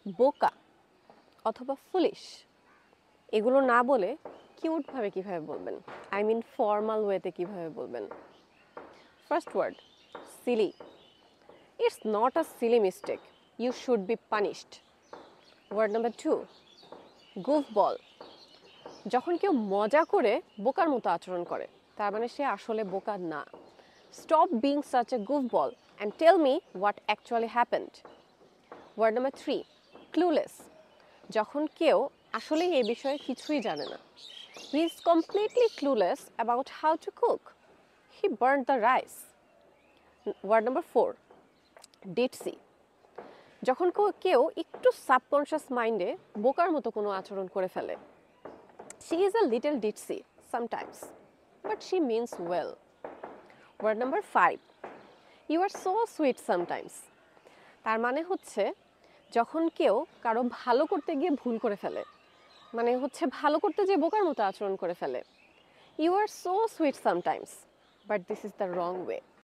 বোকা অথবা ফুলিশ এগুলো না বলে কিউটভাবে কিভাবে বলবেন, আই মিন ফর্মাল ওয়েতে কিভাবে বলবেন? First word silly, it's not a silly mistake, you should be punished. Word number 2 goof বল, যখন কেউ মজা করে বোকার মতো আচরণ করে তার মানে সে আসলে বোকা না। Stop being such a goofball and tell me what actually happened. Word number 3 clueless, যখন কেউ আসলে এই বিষয়ে কিছুই জানে না। He is completely clueless about how to cook, he burn the rice. Word number 4 ditsy, যখন কেউ একটু সাবকনশিয়াস মাইন্ডে বোকার মতো কোনো আচরণ করে ফেলে। She is a little ditzy sometimes, but she means well. Word number 5 you are so sweet sometimes, তার মানে হচ্ছে যখন কেউ কারো ভালো করতে গিয়ে ভুল করে ফেলে, মানে হচ্ছে ভালো করতে যে বোকার মতো আচরণ করে ফেলে। You are so sweet sometimes, but this is the wrong way.